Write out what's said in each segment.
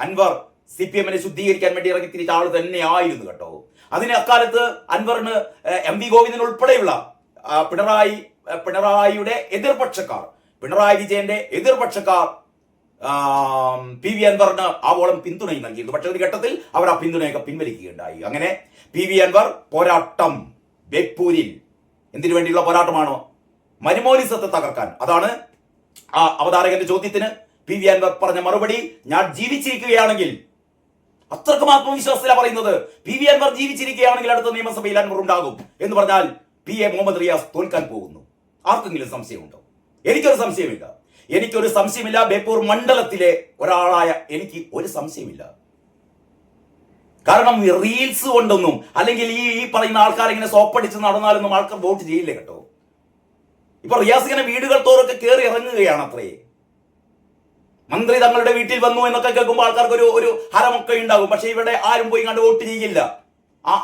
അൻവർ CPM-നെ ശുദ്ധീകരിക്കാൻ വേണ്ടി ഇറങ്ങി തിരിച്ച ആൾ തന്നെയായിരുന്നു കേട്ടോ. അതിന് അക്കാലത്ത് അൻവറിന് MV ഗോവിന്ദൻ ഉൾപ്പെടെയുള്ള പിണറായിയുടെ എതിർപക്ഷക്കാർ, പിണറായി വിജയന്റെ എതിർപക്ഷക്കാർ PV അൻവറിന് ആവോളം പിന്തുണയും നൽകിയിരുന്നു. പക്ഷെ ഒരു ഘട്ടത്തിൽ അവർ ആ പിന്തുണയൊക്കെ പിൻവലിക്കുകയുണ്ടായി. അങ്ങനെ PV അൻവർ പോരാട്ടം ബേപ്പൂരിൽ എന്തിനു വേണ്ടിയുള്ള പോരാട്ടമാണോ? മരുമോനിസത്തെ തകർക്കാൻ. അതാണ് ആ അവതാരകന്റെ ചോദ്യത്തിന് PV അൻവർ പറഞ്ഞ മറുപടി. ഞാൻ ജീവിച്ചിരിക്കുകയാണെങ്കിൽ, അത്രക്കും ആത്മവിശ്വാസത്തിലാണ് പറയുന്നത്, PV അൻവർ ജീവിച്ചിരിക്കുകയാണെങ്കിൽ അടുത്ത നിയമസഭയിൽ അൻവർ ഉണ്ടാകും എന്ന് പറഞ്ഞാൽ PA മുഹമ്മദ് റിയാസ് തോൽക്കാൻ പോകുന്നു. ആർക്കെങ്കിലും സംശയമുണ്ടോ? എനിക്കൊരു സംശയമില്ല. ബേപ്പൂർ മണ്ഡലത്തിലെ ഒരാളായ എനിക്ക് ഒരു സംശയമില്ല. കാരണം റീൽസ് കൊണ്ടൊന്നും അല്ലെങ്കിൽ ഈ പറയുന്ന ആൾക്കാർ ഇങ്ങനെ സോപ്പടിച്ച് നടന്നാലൊന്നും ആൾക്കാർ വോട്ട് ചെയ്യില്ല കേട്ടോ. ഇപ്പൊ റിയാസ് ഇങ്ങനെ വീടുകൾ തോറൊക്കെ കയറി ഇറങ്ങുകയാണ്. അത്രേ മന്ത്രി തങ്ങളുടെ വീട്ടിൽ വന്നു എന്നൊക്കെ കേൾക്കുമ്പോൾ ആൾക്കാർക്ക് ഒരു ഹരമൊക്കെ ഉണ്ടാകും. പക്ഷെ ഇവിടെ ആരും പോയി കണ്ട് വോട്ട് ചെയ്യില്ല.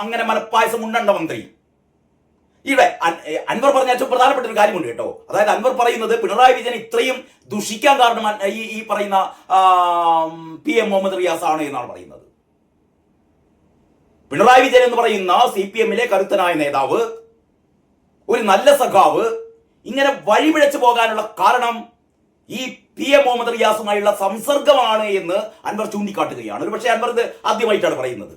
അങ്ങനെ മലപ്പായസം ഉണ്ടണ്ട മന്ത്രി. ഇവിടെ അൻവർ പറഞ്ഞ ഏറ്റവും പ്രധാനപ്പെട്ട ഒരു കാര്യമുണ്ട് കേട്ടോ. അതായത് അൻവർ പറയുന്നത് പിണറായി വിജയൻ ഇത്രയും ദുഷിക്കാൻ കാരണം ഈ പറയുന്ന PM മുഹമ്മദ് റിയാസ് ആണ് എന്നാണ് പറയുന്നത്. പിണറായി വിജയൻ എന്ന് പറയുന്ന CPM-ലെ കരുത്തനായ നേതാവ്, ഒരു നല്ല സഖാവ്, ഇങ്ങനെ വഴിപിഴച്ചു പോകാനുള്ള കാരണം ഈ PM മുഹമ്മദ് റിയാസുമായുള്ള സംസർഗമാണ് എന്ന് അൻവർ ചൂണ്ടിക്കാട്ടുകയാണ്. ഒരു പക്ഷേ അൻവർ ഇത് ആദ്യമായിട്ടാണ് പറയുന്നത്.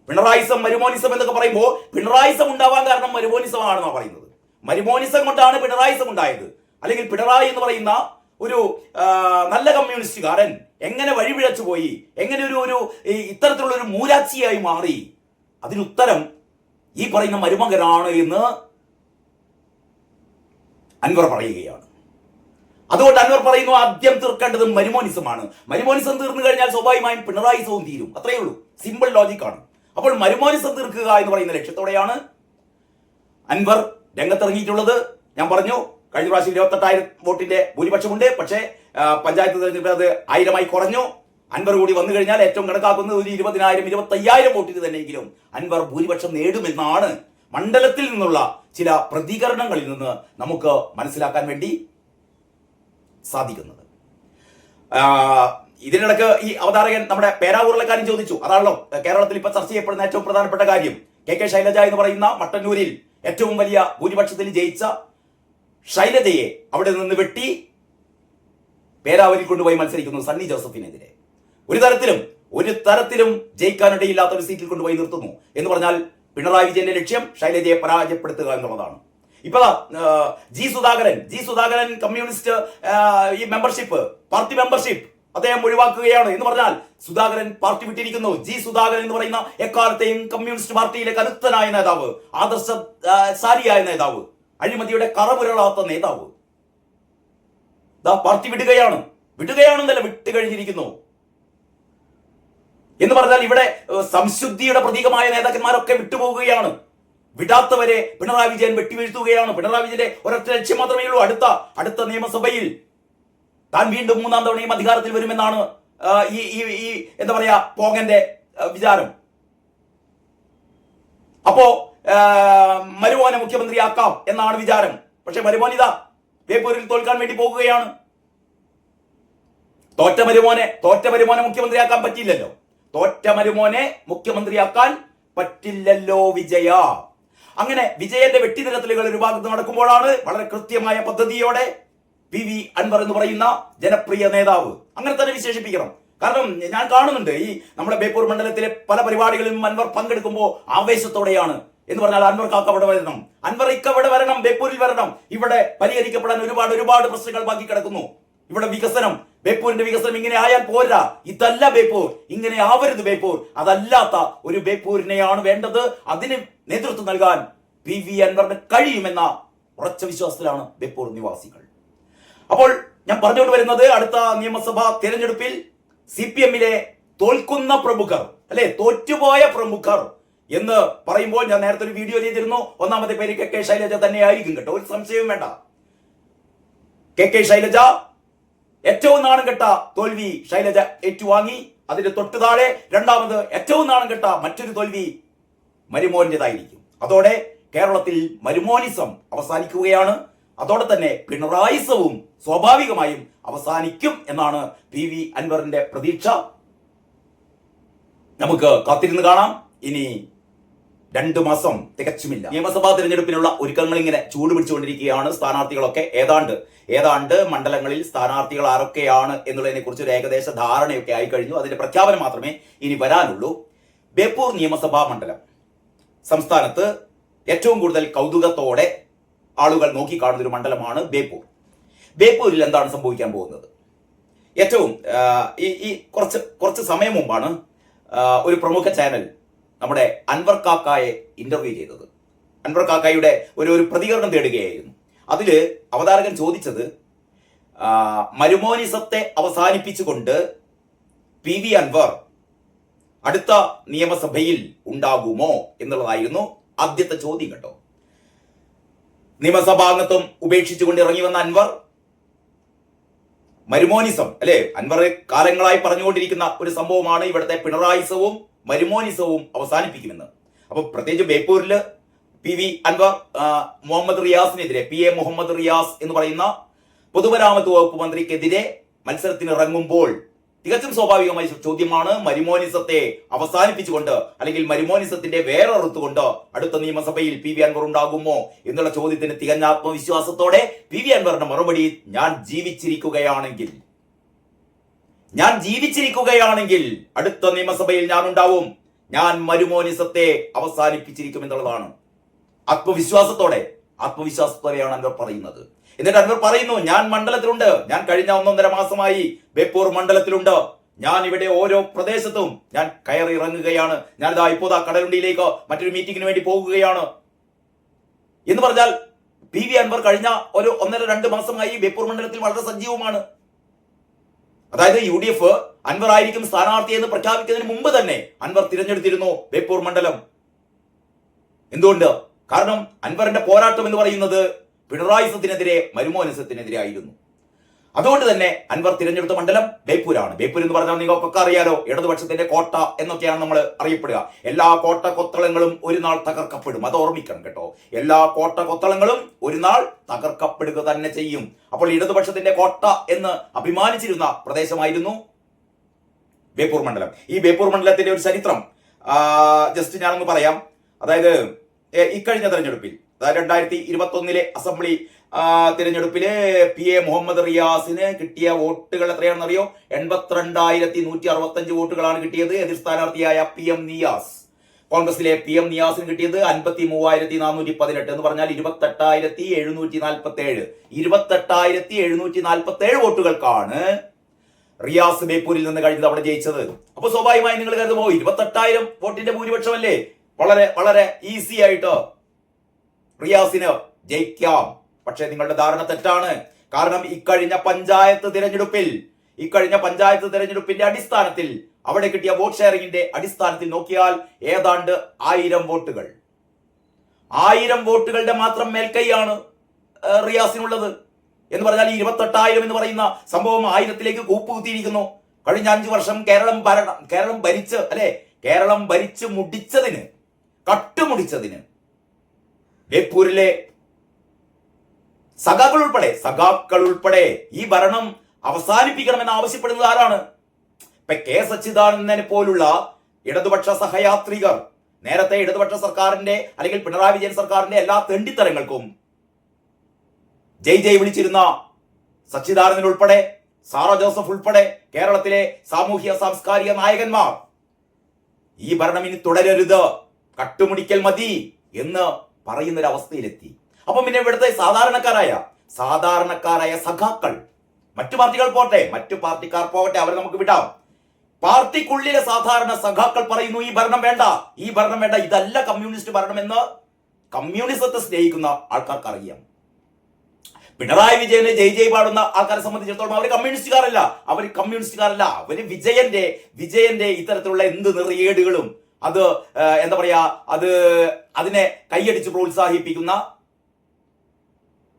പിണറായിസം മരുമോനിസം എന്നൊക്കെ പറയുമ്പോൾ പിണറായിസം ഉണ്ടാവാൻ കാരണം മരുമോനിസമാണെന്നാണ് പറയുന്നത്. മരുമോനിസം കൊണ്ടാണ് പിണറായിസം ഉണ്ടായത്. അല്ലെങ്കിൽ പിണറായി എന്ന് പറയുന്ന ഒരു നല്ല കമ്മ്യൂണിസ്റ്റുകാരൻ എങ്ങനെ വഴിപിഴച്ചു പോയി, എങ്ങനെ ഒരു ഇത്തരത്തിലുള്ള ഒരു മൂരാച്ചിയായി മാറി, അതിനുത്തരം ഈ പറയുന്ന മരുമകനാണ് എന്ന് അൻവർ പറയുകയാണ്. അതുകൊണ്ട് അൻവർ പറയുന്നു ആദ്യം തീർക്കേണ്ടത് മരുമോനിസമാണ്. മരുമോനിസം തീർന്നു കഴിഞ്ഞാൽ സ്വാഭാവികമായും പിണറായിസവും തീരും. അത്രയേ ഉള്ളൂ. സിമ്പിൾ ലോജിക്കാണ്. അപ്പോൾ മരുമോനിസം തീർക്കുക എന്ന് പറയുന്ന ലക്ഷ്യത്തോടെയാണ് അൻവർ രംഗത്തിറങ്ങിയിട്ടുള്ളത്. ഞാൻ പറഞ്ഞു കഴിഞ്ഞ പ്രാവശ്യം 28,000 വോട്ടിന്റെ ഭൂരിപക്ഷമുണ്ട്. പക്ഷേ പഞ്ചായത്ത് തെരഞ്ഞെടുപ്പ് അത് 1000 കുറഞ്ഞു. അൻവർ കൂടി വന്നു കഴിഞ്ഞാൽ ഏറ്റവും കണക്കാക്കുന്നത് ഒരു 20,000 25,000 വോട്ടിന് തന്നെയെങ്കിലും അൻവർ ഭൂരിപക്ഷം നേടുമെന്നാണ് മണ്ഡലത്തിൽ നിന്നുള്ള ചില പ്രതികരണങ്ങളിൽ നിന്ന് നമുക്ക് മനസ്സിലാക്കാൻ വേണ്ടി സാധിക്കുന്നത്. ഇതിനിടക്ക് ഈ അവതാരകൻ നമ്മുടെ പേരാവൂരിലെ കാര്യം ചോദിച്ചു. അതാണല്ലോ കേരളത്തിൽ ഇപ്പൊ ചർച്ച ചെയ്യപ്പെടുന്ന ഏറ്റവും പ്രധാനപ്പെട്ട കാര്യം. KK ശൈലജ എന്ന് പറയുന്ന മട്ടന്നൂരിൽ ഏറ്റവും വലിയ ഭൂരിപക്ഷത്തിൽ ജയിച്ച ശൈലജയെ അവിടെ നിന്ന് വെട്ടി പേരാവൂരിൽ കൊണ്ടുപോയി മത്സരിക്കുന്നു സണ്ണി ജോസഫിനെതിരെ. ഒരു തരത്തിലും ജയിക്കാനിടയില്ലാത്ത ഒരു സീറ്റിൽ കൊണ്ടുപോയി നിർത്തുന്നു എന്ന് പറഞ്ഞാൽ പിണറായി വിജയന്റെ ലക്ഷ്യം ശൈലജയെ പരാജയപ്പെടുത്തുക എന്നുള്ളതാണ്. ഇപ്പൊ ജി സുധാകരൻ കമ്മ്യൂണിസ്റ്റ് ഈ പാർട്ടി മെമ്പർഷിപ്പ് അദ്ദേഹം ഒഴിവാക്കുകയാണ് എന്ന് പറഞ്ഞാൽ സുധാകരൻ പാർട്ടി വിട്ടിരിക്കുന്നു. ജി സുധാകരൻ എന്ന് പറയുന്ന എക്കാലത്തെയും കമ്മ്യൂണിസ്റ്റ് പാർട്ടിയിലെ കരുത്തനായ നേതാവ്, ആദർശസാരിയായ നേതാവ്, അഴിമതിയുടെ കറപുരളാത്ത നേതാവ് പാർട്ടി വിട്ടുകയാണെന്നല്ല വിട്ടുകഴിഞ്ഞിരിക്കുന്നു എന്ന് പറഞ്ഞാൽ ഇവിടെ സംശുദ്ധിയുടെ പ്രതീകമായ നേതാക്കന്മാരൊക്കെ വിട്ടുപോകുകയാണ്. വിടാത്തവരെ പിണറായി വിജയൻ വെട്ടിവീഴ്ത്തുകയാണ്. പിണറായി വിജയന്റെ ഒരൊറ്റ ലക്ഷ്യം മാത്രമേ ഉള്ളൂ, അടുത്ത നിയമസഭയിൽ താൻ വീണ്ടും 3ാം തവണയും അധികാരത്തിൽ വരുമെന്നാണ് ഈ എന്താ പറയാ പോകന്റെ വിചാരം. അപ്പോ മരുമോനെ മുഖ്യമന്ത്രിയാക്കാം എന്നാണ് വിചാരം. പക്ഷെ മരുമോൻ ഇതാ ബേപ്പൂരിൽ തോൽക്കാൻ വേണ്ടി പോകുകയാണ്. തോറ്റ മരുമോനെ മുഖ്യമന്ത്രിയാക്കാൻ പറ്റില്ലല്ലോ. വിജയ. അങ്ങനെ വിജയന്റെ വെട്ടിനിരത്തലുകൾ ഒരു ഭാഗത്ത് നടക്കുമ്പോഴാണ് വളരെ കൃത്യമായ പദ്ധതിയോടെ PV അൻവർ എന്ന് പറയുന്ന ജനപ്രിയ നേതാവ്, അങ്ങനെ തന്നെ വിശേഷിപ്പിക്കണം. കാരണം ഞാൻ കാണുന്നുണ്ട് ഈ നമ്മുടെ ബേപ്പൂർ മണ്ഡലത്തിലെ പല പരിപാടികളിലും അൻവർ പങ്കെടുക്കുമ്പോൾ ആവേശത്തോടെയാണ്. എന്ന് പറഞ്ഞാൽ അൻവർക്ക് അവിടെ വരണം, അവിടെ വരണം, ബേപ്പൂരിൽ വരണം. ഇവിടെ പരിഹരിക്കപ്പെടാൻ ഒരുപാട് പ്രശ്നങ്ങൾ ബാക്കി കിടക്കുന്നു. ഇവിടെ ബേപ്പൂരിന്റെ വികസനം ഇങ്ങനെ ആയാൽ പോരാ. ഇതല്ല ബേപ്പൂർ, ഇങ്ങനെ ആവരുത് ബേപ്പൂർ. അതല്ലാത്ത ഒരു ബേപ്പൂരിനെയാണ് വേണ്ടത്. അതിന് നേതൃത്വം നൽകാൻ PV അൻവറിന് കഴിയുമെന്ന ഉറച്ച വിശ്വാസത്തിലാണ് ബേപ്പൂർ നിവാസികൾ. അപ്പോൾ ഞാൻ പറഞ്ഞുകൊണ്ട് വരുന്നത്, അടുത്ത നിയമസഭാ തെരഞ്ഞെടുപ്പിൽ CPM-ലെ തോൽക്കുന്ന പ്രമുഖർ, അല്ലെ തോറ്റുപോയ പ്രമുഖർ എന്ന് പറയുമ്പോൾ ഞാൻ നേരത്തെ ഒരു വീഡിയോ ചെയ്തിരുന്നു. ഒന്നാമത്തെ പേര് KK ശൈലജ തന്നെയായിരിക്കും കേട്ടോ, ഒരു സംശയവും വേണ്ട. KK ശൈലജ ഏറ്റവും നാണം കെട്ട തോൽവി ശൈലജ ഏറ്റുവാങ്ങി. അതിന്റെ തൊട്ടു താഴെ രണ്ടാമത് ഏറ്റവും നാണം കെട്ട മറ്റൊരു തോൽവി മരുമോന്റേതായിരിക്കും. അതോടെ കേരളത്തിൽ മരുമോനിസം അവസാനിക്കുകയാണ്. അതോടെ തന്നെ പിണറായിസവും സ്വാഭാവികമായും അവസാനിക്കും എന്നാണ് PV അൻവറിന്റെ പ്രതീക്ഷ. നമുക്ക് കാത്തിരുന്ന് കാണാം. ഇനി 2 മാസം തികച്ചുമില്ല. നിയമസഭാ തിരഞ്ഞെടുപ്പിനുള്ള ഒരുക്കങ്ങൾ ഇങ്ങനെ ചൂട് പിടിച്ചുകൊണ്ടിരിക്കുകയാണ്. സ്ഥാനാർത്ഥികളൊക്കെ ഏതാണ്ട് മണ്ഡലങ്ങളിൽ സ്ഥാനാർത്ഥികൾ ആരൊക്കെയാണ് എന്നുള്ളതിനെ കുറിച്ച് ഒരു ഏകദേശ ധാരണയൊക്കെ ആയി കഴിഞ്ഞു. അതിന്റെ പ്രഖ്യാപനം മാത്രമേ ഇനി വരാനുള്ളൂ. ബേപ്പൂർ നിയമസഭാ മണ്ഡലം സംസ്ഥാനത്ത് ഏറ്റവും കൂടുതൽ കൗതുകത്തോടെ ആളുകൾ നോക്കിക്കാണുന്ന ഒരു മണ്ഡലമാണ് ബേപ്പൂർ. ബേപ്പൂരിൽ എന്താണ് സംഭവിക്കാൻ പോകുന്നത്? ഏറ്റവും ഈ കുറച്ച് സമയം മുമ്പാണ് ഒരു പ്രമുഖ ചാനൽ നമ്മുടെ അൻവർ കാക്കായെ ഇന്റർവ്യൂ ചെയ്തത്. അൻവർ കാക്കായുടെ ഒരു പ്രതികരണം തേടുകയായിരുന്നു. അതില് അവതാരകൻ ചോദിച്ചത് മരുമോനിസത്തെ അവസാനിപ്പിച്ചുകൊണ്ട് PV അൻവർ അടുത്ത നിയമസഭയിൽ ഉണ്ടാകുമോ എന്നുള്ളതായിരുന്നു ആദ്യത്തെ ചോദ്യം കേട്ടോ. നിയമസഭാംഗത്വം ഉപേക്ഷിച്ചുകൊണ്ട് ഇറങ്ങി വന്ന അൻവർ മരുമോനിസം അല്ലെ, അൻവർ കാലങ്ങളായി പറഞ്ഞുകൊണ്ടിരിക്കുന്ന ഒരു സംഭവമാണ് ഇവിടുത്തെ പിണറായിസവും മരുമോനിസവും അവസാനിപ്പിക്കുമെന്ന്. അപ്പൊ പ്രത്യേകിച്ച് ബേപ്പൂരില് PV അൻവർ മുഹമ്മദ് റിയാസിനെതിരെ PA മുഹമ്മദ് റിയാസ് എന്ന് പറയുന്ന പൊതുമരാമത്ത് വകുപ്പ് മന്ത്രിക്കെതിരെ മത്സരത്തിന് ഇറങ്ങുമ്പോൾ തികച്ചും സ്വാഭാവികമായ ചോദ്യമാണ്, മരുമോനിസത്തെ അവസാനിപ്പിച്ചുകൊണ്ട് അല്ലെങ്കിൽ മരുമോനിസത്തിന്റെ വേറൊറുത്തുകൊണ്ട് അടുത്ത നിയമസഭയിൽ PV അൻവർ ഉണ്ടാകുമോ എന്നുള്ള ചോദ്യത്തിന് തികഞ്ഞ ആത്മവിശ്വാസത്തോടെ PV അൻവറിന്റെ മറുപടി, ഞാൻ ജീവിച്ചിരിക്കുകയാണെങ്കിൽ അടുത്ത നിയമസഭയിൽ ഞാൻ ഉണ്ടാവും, ഞാൻ മരുമോനിസത്തെ അവസാനിപ്പിച്ചിരിക്കും എന്നുള്ളതാണ്. ആത്മവിശ്വാസത്തോടെയാണ് അൻവർ പറയുന്നത്. എന്നിട്ട് അൻവർ പറയുന്നു, ഞാൻ മണ്ഡലത്തിലുണ്ട്, ഞാൻ കഴിഞ്ഞ 1.5 മാസമായി ബേപ്പൂർ മണ്ഡലത്തിലുണ്ട്, ഞാൻ ഇവിടെ ഓരോ പ്രദേശത്തും ഞാൻ കയറി ഇറങ്ങുകയാണ്, ഞാനിതാ ഇപ്പോഴാ കടലുണ്ടിയിലേക്ക് മറ്റൊരു മീറ്റിംഗിന് വേണ്ടി പോകുകയാണ് എന്ന് പറഞ്ഞാൽ PV അൻവർ കഴിഞ്ഞ ഒരു 1.5-2 മാസമായി ബേപ്പൂർ മണ്ഡലത്തിൽ വളരെ സജീവമാണ്. അതായത് UDF അൻവർ ആയിരിക്കും സ്ഥാനാർത്ഥി എന്ന് പ്രഖ്യാപിക്കുന്നതിന് മുമ്പ് തന്നെ അൻവർ തിരഞ്ഞെടുത്തിരുന്നു ബേപ്പൂർ മണ്ഡലം. എന്തുകൊണ്ട്? കാരണം അൻവറിന്റെ പോരാട്ടം എന്ന് പറയുന്നത് പിണറായിസത്തിനെതിരെ മരുമോനിസത്തിനെതിരെ ആയിരുന്നു. അതുകൊണ്ട് തന്നെ അൻവർ തിരഞ്ഞെടുത്ത മണ്ഡലം ബേപ്പൂരാണ്. ബേപ്പൂർ എന്ന് പറഞ്ഞാൽ നിങ്ങൾക്കൊക്കെ അറിയാലോ, ഇടതുപക്ഷത്തിന്റെ കോട്ട എന്നൊക്കെയാണ് നമ്മൾ അറിയപ്പെടുക. എല്ലാ കോട്ട കൊത്തളങ്ങളും ഒരു നാൾ തകർക്കപ്പെടും, അത് ഓർമ്മിക്കണം കേട്ടോ. എല്ലാ കോട്ട കൊത്തളങ്ങളും ഒരു നാൾ തകർക്കപ്പെടുക തന്നെ ചെയ്യും. അപ്പോൾ ഇടതുപക്ഷത്തിന്റെ കോട്ട എന്ന് അഭിമാനിച്ചിരുന്ന പ്രദേശമായിരുന്നു ബേപ്പൂർ മണ്ഡലം. ഈ ബേപ്പൂർ മണ്ഡലത്തിന്റെ ഒരു ചരിത്രം ജസ്റ്റ് ഞാനൊന്ന് പറയാം. അതായത് ഇക്കഴിഞ്ഞ തെരഞ്ഞെടുപ്പിൽ, അതായത് 2021 അസംബ്ലി തിരഞ്ഞെടുപ്പില് PA മുഹമ്മദ് റിയാസിന് കിട്ടിയ വോട്ടുകൾ എത്രയാണെന്ന് അറിയോ? 82,165 വോട്ടുകളാണ് കിട്ടിയത്. എതിർ സ്ഥാനാർത്ഥിയായ PM നിയാസ്, കോൺഗ്രസിലെ PM നിയാസിന് കിട്ടിയത് 53,418 എന്ന് പറഞ്ഞാൽ 28,747 വോട്ടുകൾക്കാണ് റിയാസ് ബേപ്പൂരിൽ നിന്ന് കഴിഞ്ഞ തവണ ജയിച്ചത്. അപ്പൊ സ്വാഭാവികമായി നിങ്ങൾ കരുതുമോ 28,000 വോട്ടിന്റെ ഭൂരിപക്ഷമല്ലേ, വളരെ വളരെ ഈസി ആയിട്ട് റിയാസിന് ജയിക്കാം. പക്ഷെ നിങ്ങളുടെ ധാരണ തെറ്റാണ്. കാരണം ഇക്കഴിഞ്ഞ പഞ്ചായത്ത് തിരഞ്ഞെടുപ്പിന്റെ അടിസ്ഥാനത്തിൽ, അവിടെ കിട്ടിയ വോട്ട് ഷെയറിംഗിന്റെ അടിസ്ഥാനത്തിൽ നോക്കിയാൽ ഏതാണ്ട് 1000 വോട്ടുകൾ, 1000 വോട്ടുകളുടെ മാത്രം മേൽക്കൈയാണ് റിയാസിനുള്ളത്. എന്ന് പറഞ്ഞാൽ 28,000 എന്ന് പറയുന്ന സംഭവം 1000ത്തിലേക്ക് കൂപ്പുകുത്തിയിരിക്കുന്നു. കഴിഞ്ഞ 5 വർഷം കേരളം ഭരിച്ച് കട്ടുമുടിച്ചതിന് ബേപ്പൂരിലെ സഖാക്കൾ ഉൾപ്പെടെ ഈ ഭരണം അവസാനിപ്പിക്കണമെന്ന് ആവശ്യപ്പെടുന്നത് ആരാണ്? ഇപ്പൊ K സച്ചിദാനന്ദനെ പോലുള്ള ഇടതുപക്ഷ സഹയാത്രികർ നേരത്തെ ഇടതുപക്ഷ സർക്കാരിന്റെ അല്ലെങ്കിൽ പിണറായി വിജയൻ സർക്കാരിന്റെ എല്ലാ തെണ്ടിത്തരങ്ങൾക്കും ജയ് വിളിച്ചിരുന്ന സച്ചിദാനന്ദൻ ഉൾപ്പെടെ, സാറ ജോസഫ് ഉൾപ്പെടെ കേരളത്തിലെ സാമൂഹ്യ സാംസ്കാരിക നായകന്മാർ ഈ ഭരണം ഇനി തുടരരുത്, കട്ടുമുടിക്കൽ മതി എന്ന് പറയുന്നൊരവസ്ഥയിലെത്തി. അപ്പം പിന്നെ ഇവിടുത്തെ സാധാരണക്കാരായ സഖാക്കൾ, മറ്റു പാർട്ടികൾ പോട്ടെ, മറ്റു പാർട്ടിക്കാർ പോകട്ടെ, അവരെ നമുക്ക് വിടാം. പാർട്ടിക്കുള്ളിലെ സാധാരണ സഖാക്കൾ പറയുന്നു ഈ ഭരണം വേണ്ട, ഇതല്ല കമ്മ്യൂണിസ്റ്റ് ഭരണം എന്ന് കമ്മ്യൂണിസത്തെ സ്നേഹിക്കുന്ന ആൾക്കാർക്ക് അറിയാം. പിണറായി വിജയനെ ജയ് പാടുന്ന ആൾക്കാരെ സംബന്ധിച്ചിടത്തോളം അവർ കമ്മ്യൂണിസ്റ്റുകാരല്ല, അവര് വിജയന്റെ ഇത്തരത്തിലുള്ള എന്ത് നെറിയേടുകളും അത് എന്താ പറയാ അതിനെ കൈയടിച്ച് പ്രോത്സാഹിപ്പിക്കുന്ന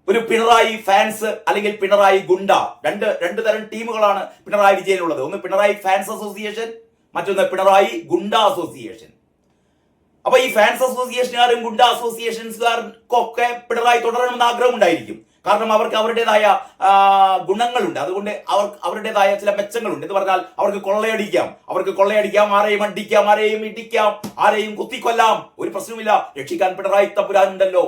ഒരു പിണറായി ഫാൻസ് അല്ലെങ്കിൽ പിണറായി ഗുണ്ട, രണ്ട് തരം ടീമുകളാണ് പിണറായി വിജയനുള്ളത്. ഒന്ന് പിണറായി ഫാൻസ് അസോസിയേഷൻ, മറ്റൊന്ന് പിണറായി ഗുണ്ട അസോസിയേഷൻ. അപ്പൊ ഈ ഫാൻസ് അസോസിയേഷനുകാരും ഗുണ്ട അസോസിയേഷൻസുകാർക്കൊക്കെ പിണറായി തുടരണമെന്ന് ആഗ്രഹം ഉണ്ടായിരിക്കും. കാരണം അവർക്ക് അവരുടേതായ ഗുണങ്ങളുണ്ട്. അതുകൊണ്ട് അവരുടേതായ ചില മെച്ചങ്ങളുണ്ട്. എന്ന് പറഞ്ഞാൽ അവർക്ക് കൊള്ളയടിക്കാം, ആരെയും അടിക്കാം, ആരെയും ഇടിക്കാം, ആരെയും കുത്തിക്കൊല്ലാം, ഒരു പ്രശ്നവുമില്ല. രക്ഷിക്കാൻ പിണറായി തമ്പുരാനുണ്ടല്ലോ.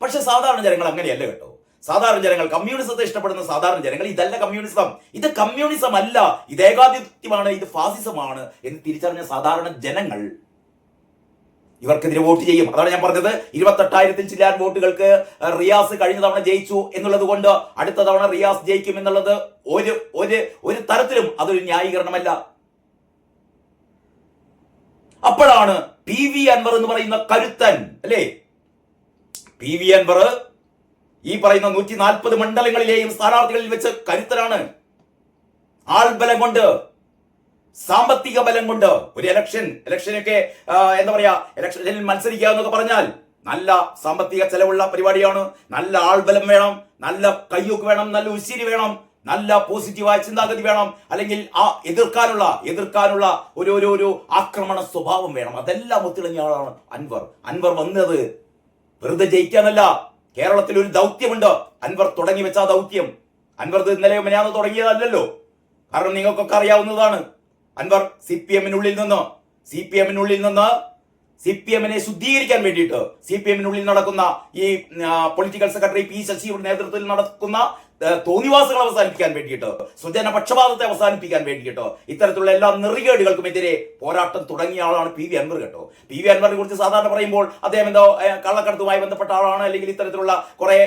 പക്ഷെ സാധാരണ ജനങ്ങൾ അങ്ങനെയല്ല കേട്ടോ. സാധാരണ ജനങ്ങൾ, കമ്മ്യൂണിസത്തെ ഇഷ്ടപ്പെടുന്ന സാധാരണ ജനങ്ങൾ, ഇതല്ല കമ്മ്യൂണിസം, ഇത് കമ്മ്യൂണിസം അല്ല, ഇത് ഏകാധിപത്യമാണ്, ഇത് ഫാസിസമാണ് എന്ന് തിരിച്ചറിഞ്ഞ സാധാരണ ജനങ്ങൾ ഇവർക്കെതിരെ വോട്ട് ചെയ്യും. അതാണ് ഞാൻ പറഞ്ഞത്. 28,000 ചില്ലാൻ വോട്ടുകൾക്ക് റിയാസ് കഴിഞ്ഞ തവണ ജയിച്ചു എന്നുള്ളത് കൊണ്ട് അടുത്ത തവണ റിയാസ് ജയിക്കും എന്നുള്ളത് ഒരു തരത്തിലും അതൊരു ന്യായീകരണമല്ല. അപ്പോഴാണ് PV അൻവർ എന്ന് പറയുന്ന കരുത്തൻ, അല്ലേ, PV അൻവർ ഈ പറയുന്ന 140 മണ്ഡലങ്ങളിലെയും സ്ഥാനാർത്ഥികളിൽ വെച്ച് കരുത്തരാണ്. ആൾബലം കൊണ്ട്, സാമ്പത്തിക ബലം കൊണ്ട് ഒരു ഇലക്ഷനൊക്കെ എന്താ പറയാ, ഇലക്ഷനിൽ മത്സരിക്കുക എന്നൊക്കെ പറഞ്ഞാൽ നല്ല സാമ്പത്തിക ചെലവുള്ള പരിപാടിയാണ്. നല്ല ആൾബലം വേണം, നല്ല കയ്യൊക്കെ വേണം, നല്ല ഉശിരി വേണം, നല്ല പോസിറ്റീവായ ചിന്താഗതി വേണം, അല്ലെങ്കിൽ ആ എതിർക്കാനുള്ള ഒരു ആക്രമണ സ്വഭാവം വേണം. അതെല്ലാം ഒത്തിളങ്ങിയ ആളാണ് അൻവർ വന്നത് വെറുതെ ജയിക്കാനല്ല. കേരളത്തിൽ ഒരു ദൗത്യമുണ്ട്. അൻവർ തുടങ്ങി വെച്ച ആ ദൗത്യം. അൻവർ ഇന്നലെ മെനയാന്ന് തുടങ്ങിയതല്ലല്ലോ. കാരണം നിങ്ങൾക്കൊക്കെ അറിയാവുന്നതാണ്. അൻവർ CPM-നുള്ളിൽ നിന്ന് CPM-നെ ശുദ്ധീകരിക്കാൻ വേണ്ടിയിട്ട്, CPM-നുള്ളിൽ നടക്കുന്ന ഈ പൊളിറ്റിക്കൽ സെക്രട്ടറി P ശശിയുടെ നേതൃത്വത്തിൽ നടക്കുന്ന തോന്നിവാസങ്ങൾ അവസാനിപ്പിക്കാൻ വേണ്ടിയിട്ട്, സ്വജന പക്ഷപാതത്തെ അവസാനിപ്പിക്കാൻ വേണ്ടിയിട്ട്, ഇത്തരത്തിലുള്ള എല്ലാ നെറികേടുകൾക്കുമെതിരെ പോരാട്ടം തുടങ്ങിയ ആളാണ് PV അൻവർ കേട്ടോ. PV അൻവറിനെ കുറിച്ച് സാധാരണ പറയുമ്പോൾ അദ്ദേഹം എന്തോ കള്ളക്കടത്തുമായി ബന്ധപ്പെട്ട ആളാണ്, അല്ലെങ്കിൽ ഇത്തരത്തിലുള്ള കുറെ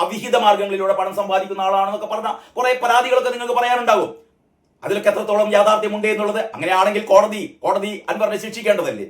അവിഹിത മാർഗങ്ങളിലൂടെ പണം സമ്പാദിക്കുന്ന ആളാണെന്നൊക്കെ പറഞ്ഞ കുറെ പരാതികളൊക്കെ നിങ്ങൾക്ക് പറയാനുണ്ടാകും. അതിലൊക്കെ എത്രത്തോളം യാഥാർത്ഥ്യമുണ്ട് എന്നുള്ളത്, അങ്ങനെയാണെങ്കിൽ കോടതി അൻവറിനെ ശിക്ഷിക്കേണ്ടതല്ലേ?